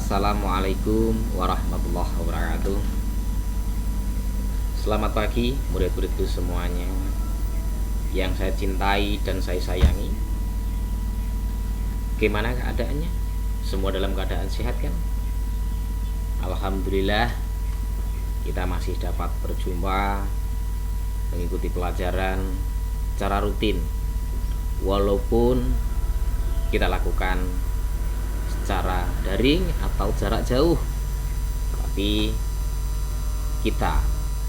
Assalamualaikum warahmatullahi wabarakatuh. Selamat pagi murid-muridku semuanya yang saya cintai dan saya sayangi. Gimana keadaannya? Semua dalam keadaan sehat kan? Alhamdulillah, kita masih dapat berjumpa mengikuti pelajaran secara rutin, walaupun kita lakukan secara daring atau jarak jauh, tapi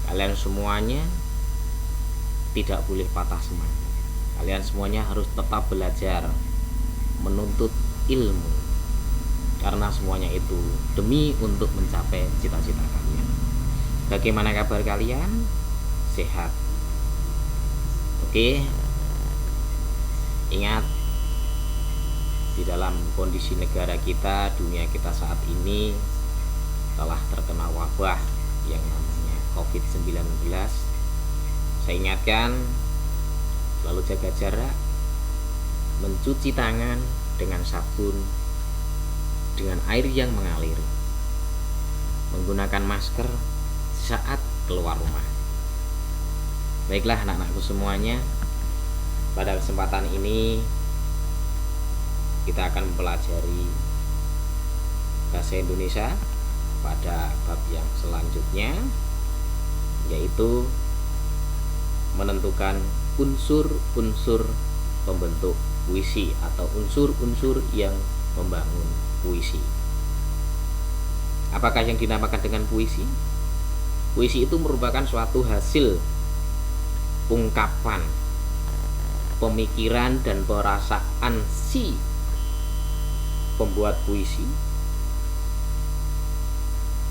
kalian semuanya tidak boleh patah semangat. Kalian semuanya harus tetap belajar, menuntut ilmu, karena semuanya itu demi untuk mencapai cita-cita kalian. Bagaimana kabar kalian? Sehat? Oke. Ingat, di dalam kondisi negara kita, dunia kita saat ini telah terkena wabah yang namanya COVID-19. Saya ingatkan, selalu jaga jarak, mencuci tangan dengan sabun, dengan air yang mengalir, menggunakan masker saat keluar rumah. Baiklah anak-anakku semuanya, pada kesempatan ini kita akan mempelajari bahasa Indonesia pada bab yang selanjutnya, yaitu menentukan unsur-unsur pembentuk puisi atau unsur-unsur yang membangun puisi. Apakah yang dinamakan dengan puisi? Puisi itu merupakan suatu hasil ungkapan pemikiran dan perasaan si pembuat puisi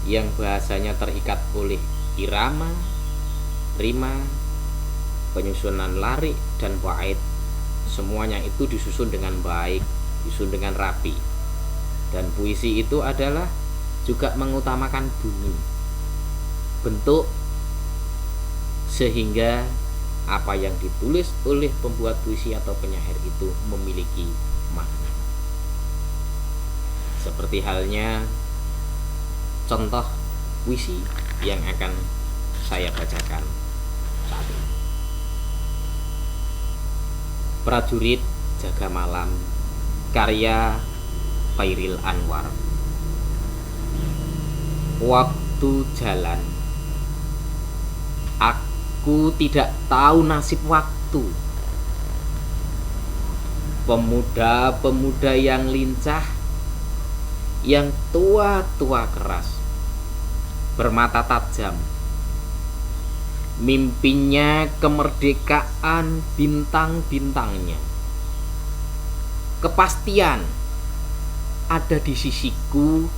yang bahasanya terikat oleh irama, rima, penyusunan larik dan bait. Semuanya itu disusun dengan baik, disusun dengan rapi. Dan puisi itu adalah juga mengutamakan bunyi, bentuk, sehingga apa yang ditulis oleh pembuat puisi atau penyair itu memiliki makna. Seperti halnya contoh puisi yang akan saya bacakan saat ini. Prajurit Jaga Malam, karya Khairil Anwar. Waktu jalan, aku tidak tahu nasib waktu. Pemuda-pemuda yang lincah, yang tua-tua keras, bermata tajam, mimpinya kemerdekaan bintang-bintangnya. Kepastian ada di sisiku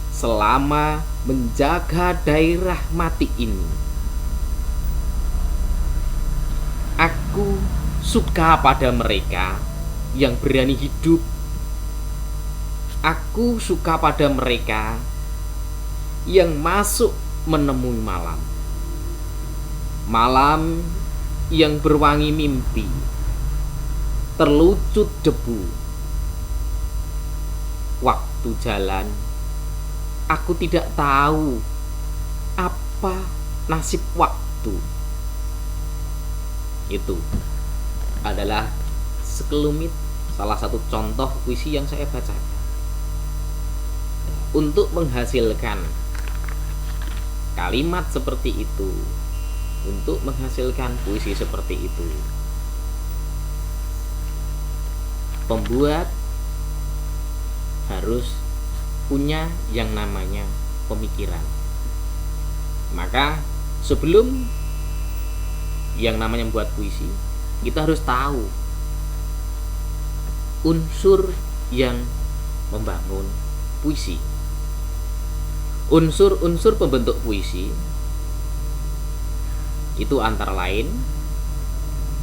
selama menjaga daerah mati ini. Aku suka pada mereka yang berani hidup. Aku suka pada mereka yang masuk menemui malam. Malam yang berwangi mimpi, terlucut debu. Waktu jalan, aku tidak tahu apa nasib waktu. Itu adalah sekelumit salah satu contoh puisi yang saya bacakan. Untuk menghasilkan kalimat seperti itu, untuk menghasilkan puisi seperti itu, pembuat harus punya yang namanya pemikiran. Maka sebelum yang namanya membuat puisi, kita harus tahu unsur yang membangun puisi. Unsur-unsur pembentuk puisi itu antara lain,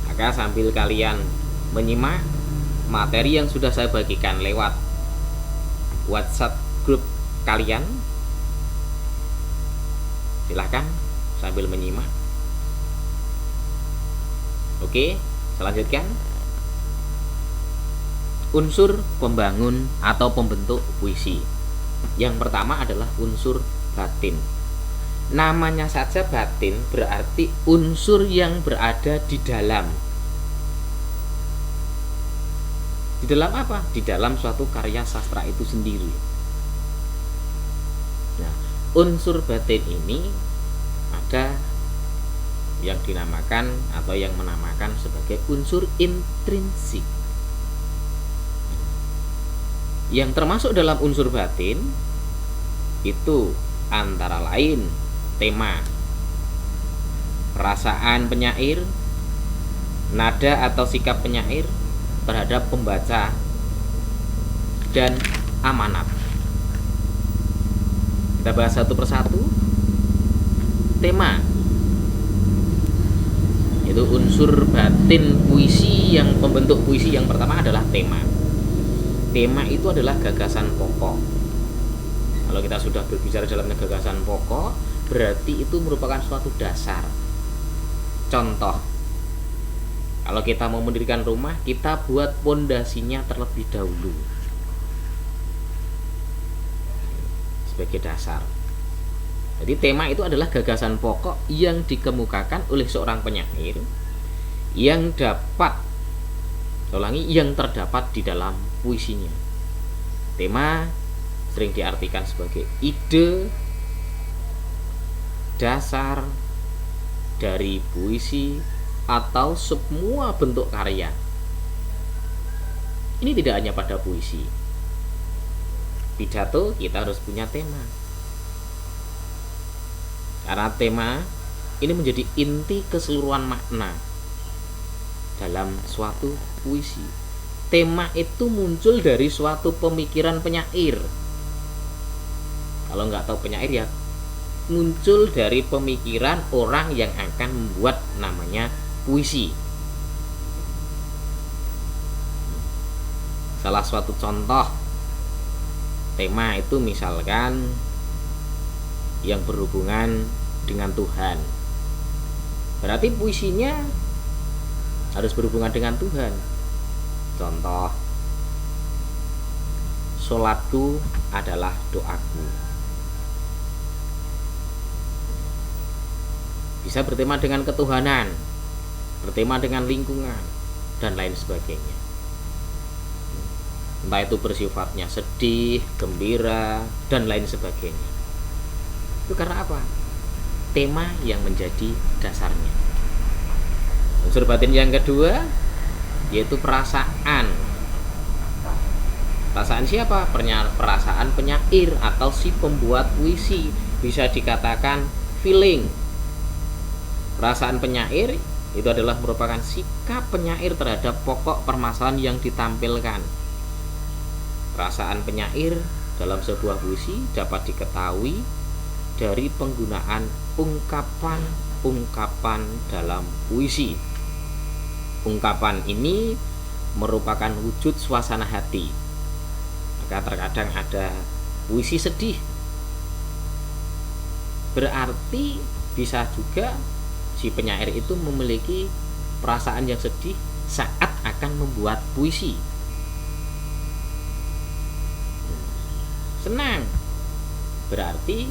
maka sambil kalian menyimak materi yang sudah saya bagikan lewat WhatsApp grup kalian, silahkan sambil menyimak. Oke, selanjutkan. Unsur pembangun atau pembentuk puisi. Yang pertama adalah unsur batin. Namanya saja batin berarti unsur yang berada di dalam. Di dalam apa? Di dalam suatu karya sastra itu sendiri. Nah, unsur batin ini ada yang dinamakan atau yang menamakan sebagai unsur intrinsik. Yang termasuk dalam unsur batin itu antara lain tema, perasaan penyair, nada atau sikap penyair terhadap pembaca, dan amanat. Kita bahas satu persatu. Tema itu unsur batin puisi. Yang pembentuk puisi yang pertama adalah tema. Tema itu adalah gagasan pokok. Kalau kita sudah berbicara dalam gagasan pokok, berarti itu merupakan suatu dasar. Contoh, kalau kita mau mendirikan rumah, kita buat pondasinya terlebih dahulu sebagai dasar. Jadi tema itu adalah gagasan pokok yang dikemukakan oleh seorang penyair yang terdapat di dalam puisinya. Tema sering diartikan sebagai ide dasar dari puisi atau semua bentuk karya. Ini tidak hanya pada puisi. Pidato kita harus punya tema. Karena tema ini menjadi inti keseluruhan makna dalam suatu puisi. Tema itu muncul dari suatu pemikiran penyair. Kalau nggak tahu penyair ya, muncul dari pemikiran orang yang akan membuat namanya puisi. Salah suatu contoh tema itu misalkan yang berhubungan dengan Tuhan. Berarti puisinya harus berhubungan dengan Tuhan. Contoh, sholatku adalah doaku. Bisa bertema dengan ketuhanan, bertema dengan lingkungan, dan lain sebagainya. Entah itu bersifatnya sedih, gembira, dan lain sebagainya. Itu karena apa? Tema yang menjadi dasarnya. Unsur batin yang kedua yaitu perasaan. Perasaan siapa? Perasaan penyair atau si pembuat puisi. Bisa dikatakan feeling. Perasaan penyair itu adalah merupakan sikap penyair terhadap pokok permasalahan yang ditampilkan. Perasaan penyair dalam sebuah puisi dapat diketahui dari penggunaan ungkapan-ungkapan dalam puisi. Ungkapan ini merupakan wujud suasana hati. Maka terkadang ada puisi sedih. Berarti bisa juga si penyair itu memiliki perasaan yang sedih saat akan membuat puisi. Senang berarti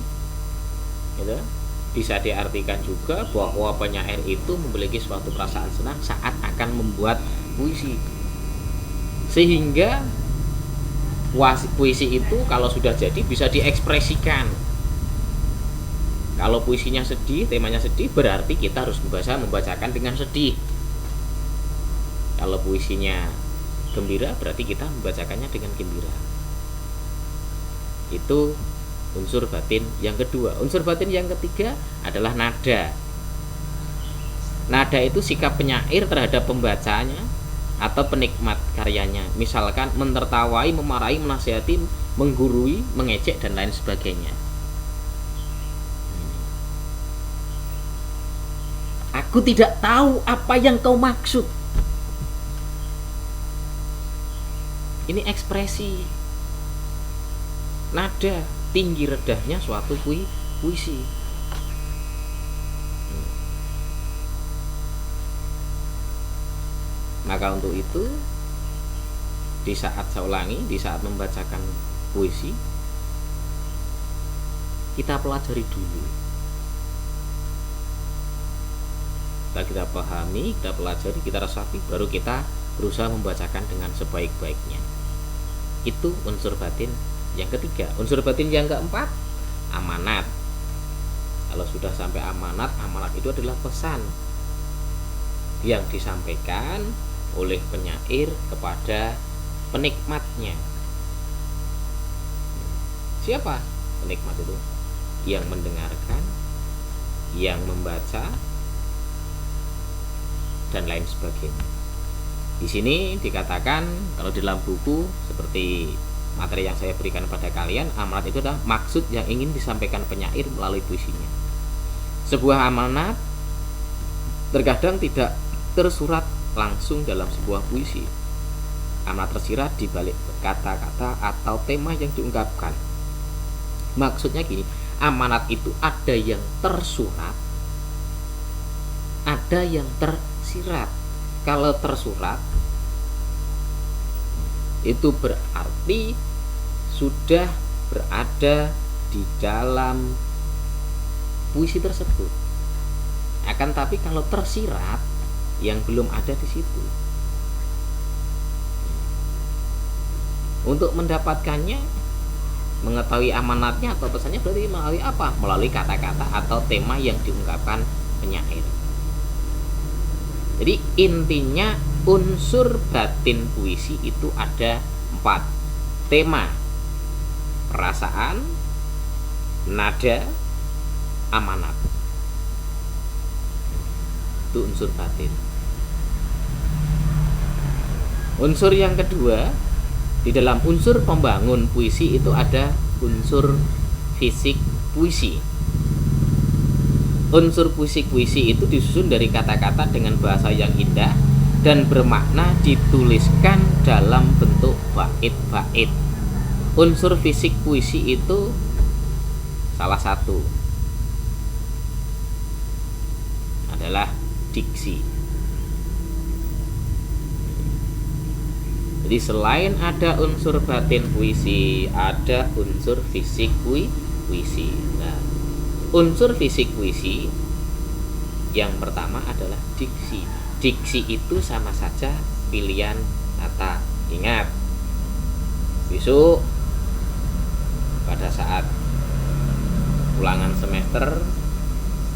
gitu, bisa diartikan juga bahwa penyair itu memiliki suatu perasaan senang saat akan membuat puisi. Sehingga puisi itu kalau sudah jadi bisa diekspresikan. Kalau puisinya sedih, temanya sedih, berarti kita harus membacakan dengan sedih. Kalau puisinya gembira, berarti kita membacakannya dengan gembira. Itu unsur batin yang kedua. Unsur batin yang ketiga adalah nada. Nada itu sikap penyair terhadap pembacanya atau penikmat karyanya. Misalkan menertawai, memarahi, menasihati, menggurui, mengejek, dan lain sebagainya. Aku tidak tahu apa yang kau maksud. Ini ekspresi nada, tinggi rendahnya suatu puisi. Maka untuk itu, di saat saya ulangi, di saat membacakan puisi, kita pelajari dulu. Setelah kita pahami, kita pelajari, kita resapi, baru kita berusaha membacakan dengan sebaik-baiknya. Itu unsur batin yang ketiga. Unsur batin yang keempat, amanat. Kalau sudah sampai amanat, amanat itu adalah pesan yang disampaikan oleh penyair kepada penikmatnya. Siapa penikmat itu? Yang mendengarkan, yang membaca, dan lain sebagainya. Di sini dikatakan kalau di dalam buku seperti materi yang saya berikan pada kalian, amanat itu adalah maksud yang ingin disampaikan penyair melalui puisinya. Sebuah amanat terkadang tidak tersurat langsung dalam sebuah puisi. Amanat tersirat di balik kata-kata atau tema yang diungkapkan. Maksudnya gini, amanat itu ada yang tersurat, ada yang tersirat. Kalau tersurat itu berarti sudah berada di dalam puisi tersebut. Akan tapi kalau tersirat yang belum ada di situ. Untuk mendapatkannya, mengetahui amanatnya atau pesannya berarti melalui apa? Melalui kata-kata atau tema yang diungkapkan penyair. Jadi intinya unsur batin puisi itu ada 4. Tema, perasaan, nada, amanat. Itu unsur batin. Unsur yang kedua, di dalam unsur pembangun puisi itu ada unsur fisik puisi. Unsur puisi itu disusun dari kata-kata dengan bahasa yang indah dan bermakna dituliskan dalam bentuk bait-bait. Unsur fisik puisi itu salah satu adalah diksi. Jadi selain ada unsur batin puisi, ada unsur fisik puisi. Nah, unsur fisik puisi yang pertama adalah diksi. Diksi itu sama saja pilihan kata. Ingat, besok pada saat ulangan semester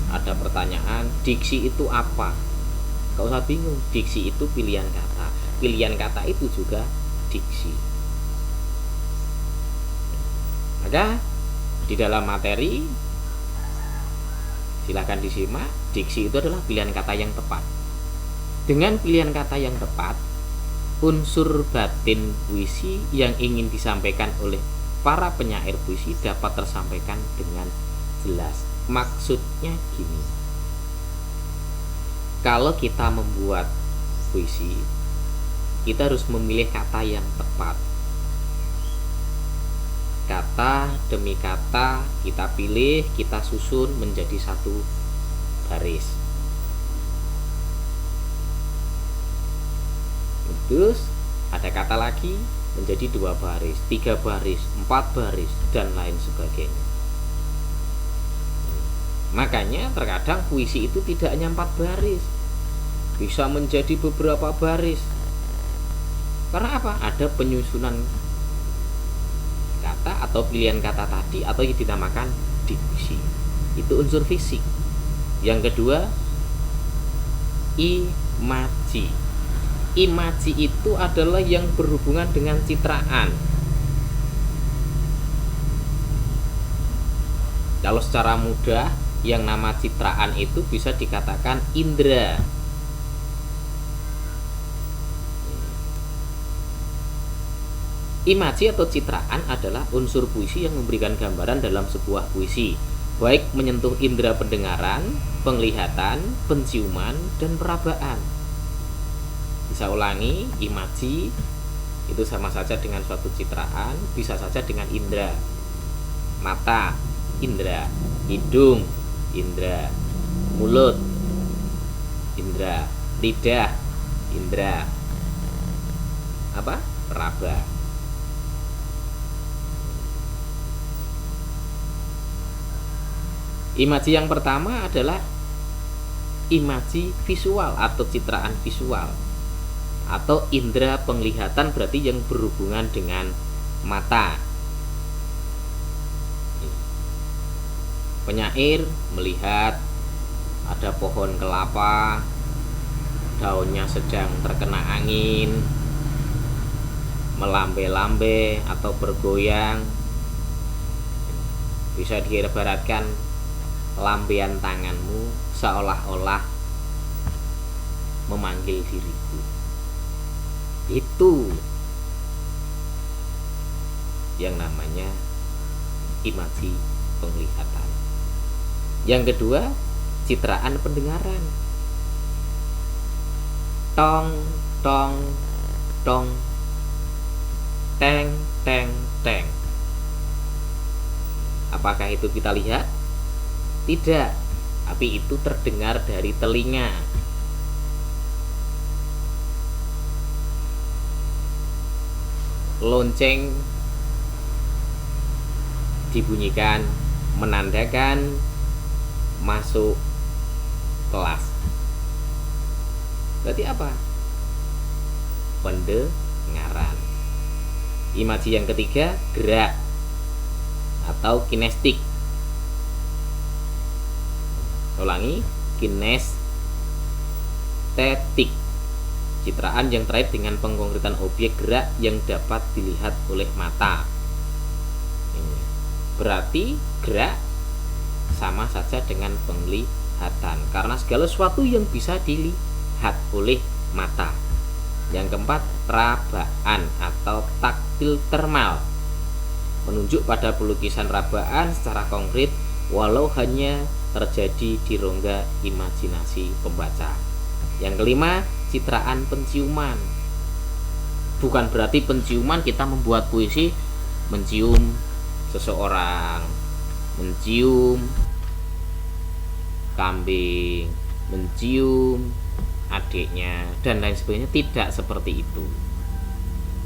ada pertanyaan, diksi itu apa? Gak usah bingung, diksi itu pilihan kata. Pilihan kata itu juga diksi. Maka di dalam materi silakan disimak, diksi itu adalah pilihan kata yang tepat. Dengan pilihan kata yang tepat, unsur batin puisi yang ingin disampaikan oleh para penyair puisi dapat tersampaikan dengan jelas. Maksudnya gini, kalau kita membuat puisi, kita harus memilih kata yang tepat. Kata demi kata kita pilih, kita susun menjadi satu baris. Terus ada kata lagi menjadi 2 baris, 3 baris, 4 baris, dan lain sebagainya. Makanya terkadang puisi itu tidak hanya 4 baris, bisa menjadi beberapa baris. Karena apa? Ada penyusunan kata atau pilihan kata tadi atau yang dinamakan diksi. Itu unsur fisik. Yang kedua, imaji. Imaji itu adalah yang berhubungan dengan citraan. Kalau secara mudah, yang nama citraan itu bisa dikatakan indera. Imaji atau citraan adalah unsur puisi yang memberikan gambaran dalam sebuah puisi, baik menyentuh indera pendengaran, penglihatan, penciuman, dan perabaan. Bisa ulangi, imaji itu sama saja dengan suatu citraan, bisa saja dengan indera. Mata, indera. Hidung, indera. Mulut, indera. Lidah, indera. Apa? Peraba. Imaji yang pertama adalah imaji visual atau citraan visual atau indera penglihatan, berarti yang berhubungan dengan mata. Penyair melihat ada pohon kelapa, daunnya sedang terkena angin, melambai-lambai atau bergoyang. Bisa diibaratkan lambaian tanganmu seolah-olah memanggil diriku. Itu yang namanya imaji penglihatan. Yang kedua, citraan pendengaran. Tong tong tong, teng teng teng. Apakah itu kita lihat? Tidak, tapi itu terdengar dari telinga. Lonceng dibunyikan menandakan masuk kelas. Berarti apa? Pendengaran. Imaji yang ketiga, gerak atau kinestik. Ulangi, kinestetik. Citraan yang terkait dengan pengkonkretan objek gerak yang dapat dilihat oleh mata. Berarti gerak sama saja dengan penglihatan, karena segala sesuatu yang bisa dilihat oleh mata. Yang keempat, rabaan atau taktil termal, menunjuk pada pelukisan rabaan secara konkret walau hanya terjadi di rongga imajinasi pembaca. Yang kelima, citraan penciuman. Bukan berarti penciuman kita membuat puisi mencium seseorang, mencium kambing, mencium adiknya dan lain sebagainya. Tidak seperti itu.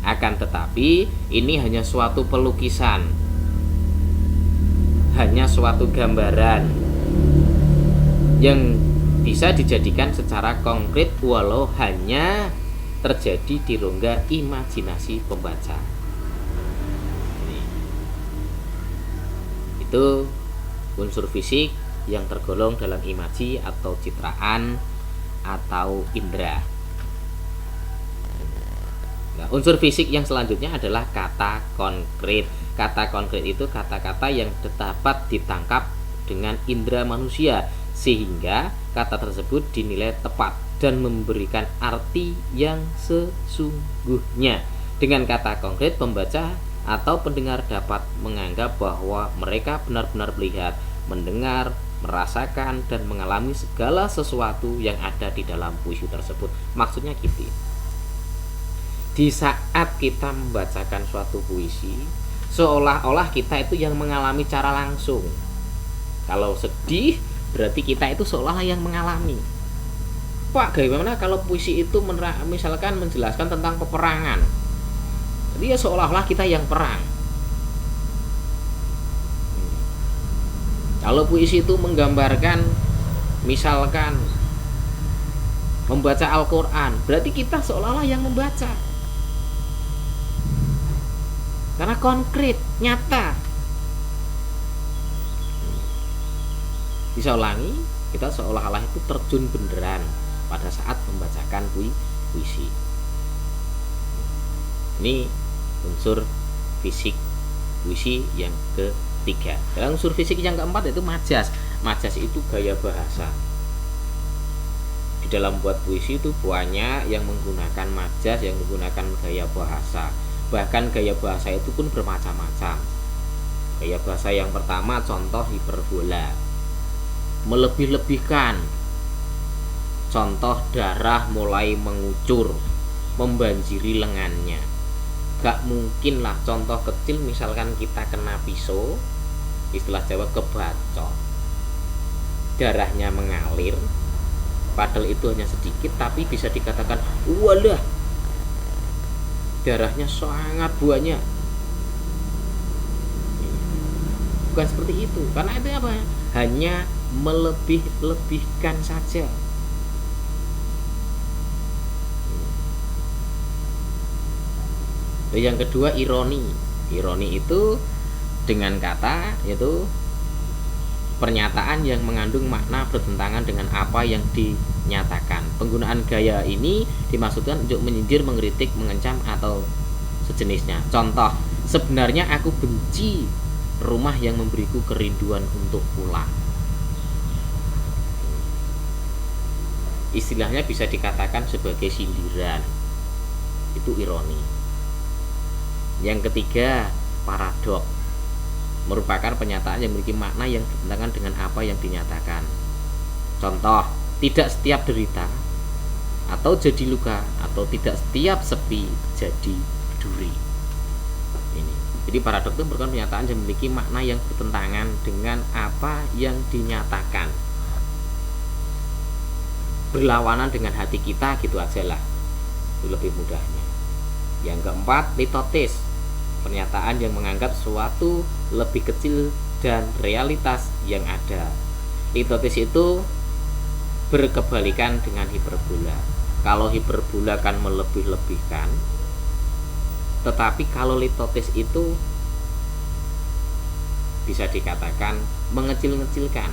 Akan tetapi ini hanya suatu pelukisan, hanya suatu gambaran yang bisa dijadikan secara konkret walau hanya terjadi di rongga imajinasi pembaca. Itu unsur fisik yang tergolong dalam imaji atau citraan atau indera. Nah, unsur fisik yang selanjutnya adalah kata konkret. Kata konkret itu kata-kata yang dapat ditangkap dengan indera manusia, sehingga kata tersebut dinilai tepat dan memberikan arti yang sesungguhnya. Dengan kata konkret, pembaca atau pendengar dapat menganggap bahwa mereka benar-benar melihat, mendengar, merasakan, dan mengalami segala sesuatu yang ada di dalam puisi tersebut. Maksudnya gitu. Di saat kita membacakan suatu puisi, seolah-olah kita itu yang mengalami cara langsung. Kalau sedih, berarti kita itu seolah yang mengalami. Pak, bagaimana kalau puisi itu misalkan menjelaskan tentang peperangan? Jadi ya seolah-olah kita yang perang. Kalau puisi itu menggambarkan misalkan membaca Al-Quran, berarti kita seolah-olah yang membaca. Karena konkret, nyata. Bisa ulangi, kita seolah-olah itu terjun beneran pada saat membacakan puisi. Ini unsur fisik puisi yang ketiga. Dan unsur fisik yang keempat yaitu majas. Majas itu gaya bahasa. Di dalam buat puisi itu banyak yang menggunakan majas, yang menggunakan gaya bahasa. Bahkan gaya bahasa itu pun bermacam-macam. Gaya bahasa yang pertama contoh hiperbola, melebih-lebihkan. Contoh darah mulai mengucur, membanjiri lengannya. Gak mungkin lah contoh kecil, misalkan kita kena pisau, istilah Jawa kebacok, darahnya mengalir, padahal itu hanya sedikit, tapi bisa dikatakan walah, darahnya sangat banyak. bukan seperti itu, karena itu apa? Hanya melebih-lebihkan saja. Yang kedua ironi. Ironi itu dengan kata yaitu pernyataan yang mengandung makna bertentangan dengan apa yang dinyatakan. Penggunaan gaya ini dimaksudkan untuk menyindir, mengkritik, mengancam atau sejenisnya. Contoh, sebenarnya aku benci rumah yang memberiku kerinduan untuk pulang. Istilahnya bisa dikatakan sebagai sindiran. Itu ironi. Yang ketiga, paradok, merupakan pernyataan yang memiliki makna yang bertentangan dengan apa yang dinyatakan. Contoh, tidak setiap derita atau jadi luka, atau tidak setiap sepi jadi duri. Ini. Jadi paradok itu merupakan pernyataan yang memiliki makna yang bertentangan dengan apa yang dinyatakan. Berlawanan dengan hati kita, gitu aja lah. Itu lebih mudahnya. Yang keempat, litotis, pernyataan yang menganggap sesuatu lebih kecil dan realitas yang ada. Litotis itu berkebalikan dengan hiperbola. Kalau hiperbola kan melebih-lebihkan, tetapi kalau litotis itu bisa dikatakan mengecil-ngecilkan,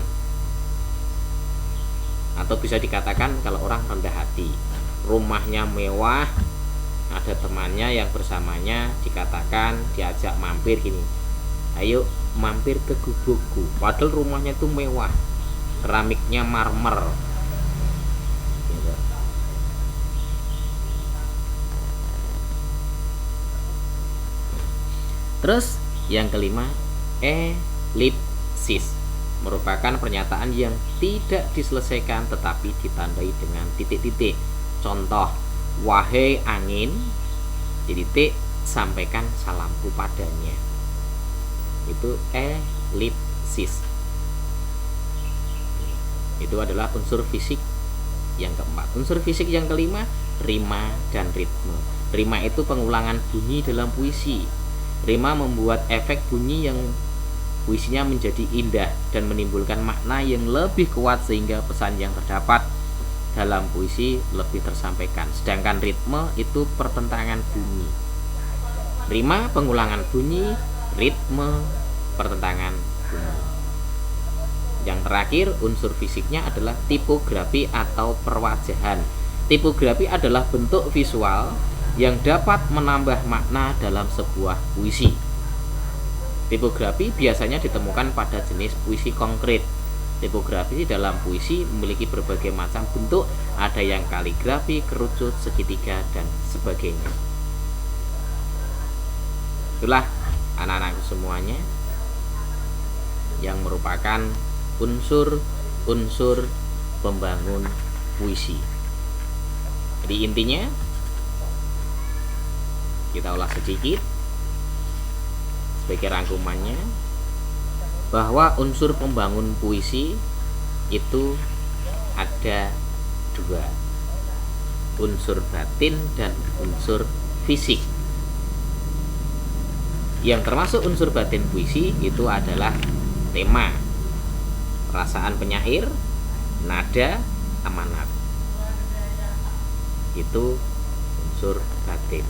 atau bisa dikatakan kalau orang rendah hati. Rumahnya mewah, ada temannya yang bersamanya, dikatakan diajak mampir gini, ayo mampir ke gubukku, padahal rumahnya itu mewah, keramiknya marmer gitu. Terus yang kelima, elipsis, merupakan pernyataan yang tidak diselesaikan tetapi ditandai dengan titik-titik. Contoh, wahai angin, titik, sampaikan salamku padanya. Itu elipsis. Itu adalah unsur fisik yang keempat. Unsur fisik yang kelima, rima dan ritme. Rima itu pengulangan bunyi dalam puisi. Rima membuat efek bunyi yang puisinya menjadi indah dan menimbulkan makna yang lebih kuat sehingga pesan yang terdapat dalam puisi lebih tersampaikan. Sedangkan ritme itu pertentangan bunyi. Rima pengulangan bunyi, ritme pertentangan bunyi. Yang terakhir, unsur fisiknya adalah tipografi atau perwajahan. Tipografi adalah bentuk visual yang dapat menambah makna dalam sebuah puisi. Tipografi biasanya ditemukan pada jenis puisi konkret. Tipografi dalam puisi memiliki berbagai macam bentuk, ada yang kaligrafi, kerucut, segitiga, dan sebagainya. Itulah anak-anakku semuanya yang merupakan unsur-unsur pembangun puisi. Jadi intinya kita ulas sedikit sebagai rangkumannya, bahwa unsur pembangun puisi itu ada dua, unsur batin dan unsur fisik. Yang termasuk unsur batin puisi itu adalah tema, perasaan penyair, nada, amanat. Itu unsur batin.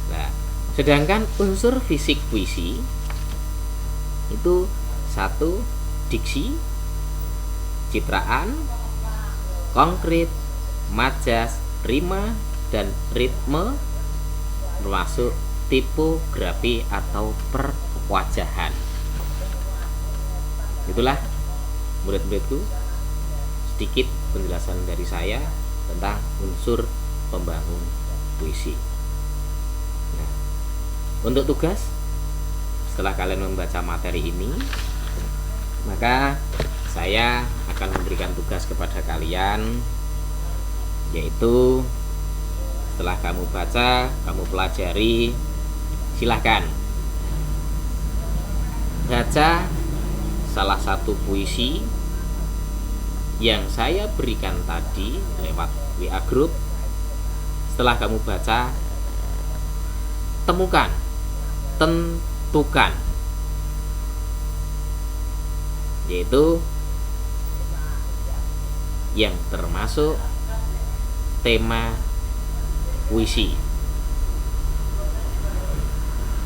Nah, sedangkan unsur fisik puisi itu satu, diksi, citraan, konkret, majas, rima, dan ritme, termasuk tipografi atau perwajahan. Itulah murid-muridku sedikit penjelasan dari saya tentang unsur pembangun puisi. Nah, untuk tugas, setelah kalian membaca materi ini, maka saya akan memberikan tugas kepada kalian, yaitu setelah kamu baca, kamu pelajari, silahkan baca salah satu puisi yang saya berikan tadi lewat WA Group. Setelah kamu baca, tentukan yaitu yang termasuk tema puisi.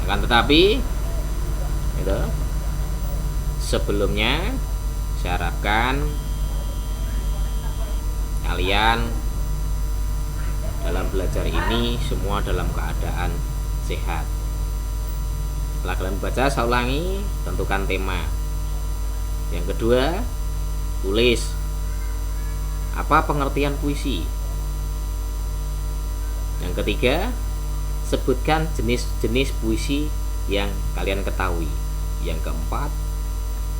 Akan tetapi itu sebelumnya saya harapkan kalian dalam belajar ini semua dalam keadaan sehat. Setelah kalian baca, saya ulangi, tentukan tema. Yang kedua, tulis apa pengertian puisi. Yang ketiga, sebutkan jenis-jenis puisi yang kalian ketahui. Yang keempat,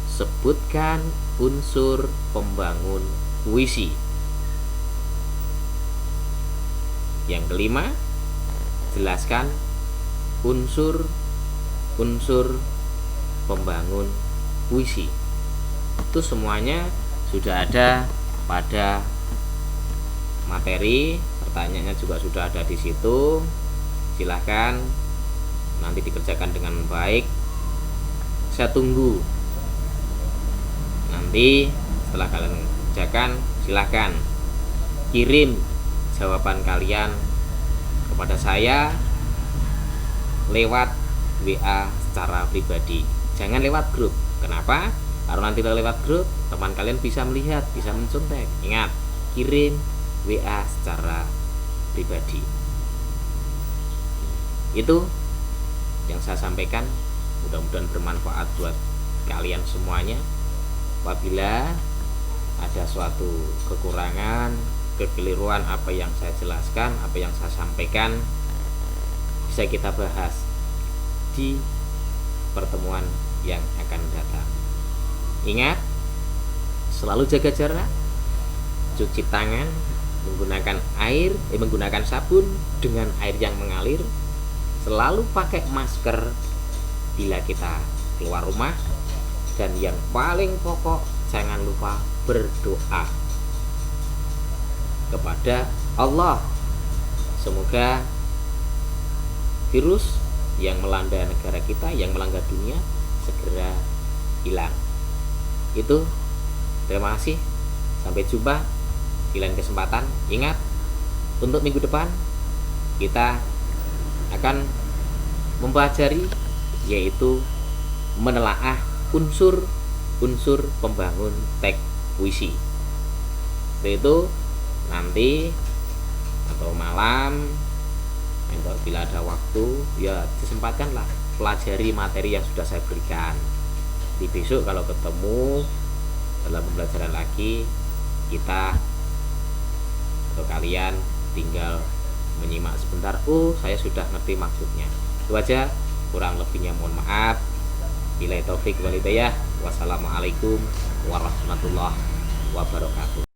sebutkan unsur pembangun puisi. Yang kelima, jelaskan unsur pembangun puisi. Itu semuanya sudah ada pada materi, pertanyaannya juga sudah ada di situ. Silahkan nanti dikerjakan dengan baik. Saya tunggu. Nanti setelah kalian kerjakan, silahkan kirim jawaban kalian kepada saya lewat WA secara pribadi, jangan lewat grup. Kenapa? Kalau nanti lewat grup, teman kalian bisa melihat, bisa mencontek. Ingat, kirim WA secara pribadi. Itu yang saya sampaikan, mudah-mudahan bermanfaat buat kalian semuanya. Apabila ada suatu kekurangan, kekeliruan apa yang saya jelaskan, apa yang saya sampaikan, bisa kita bahas di pertemuan yang akan datang. Ingat, selalu jaga jarak, cuci tangan menggunakan sabun dengan air yang mengalir, selalu pakai masker bila kita keluar rumah, dan yang paling pokok, jangan lupa berdoa kepada Allah. Semoga virus yang melanda negara kita, yang melanda dunia, segera hilang. Itu, terima kasih. Sampai jumpa di lain kesempatan. Ingat, untuk minggu depan kita akan mempelajari, yaitu menelaah unsur pembangun teks puisi. Itu nanti atau malam atau bila ada waktu, ya disempatkanlah pelajari materi yang sudah saya berikan. Di besok kalau ketemu dalam pembelajaran lagi, kita atau kalian tinggal menyimak sebentar. Oh, saya sudah ngerti maksudnya. Itu aja, kurang lebihnya mohon maaf. Billahi taufik wal hidayah. Wassalamualaikum warahmatullahi wabarakatuh.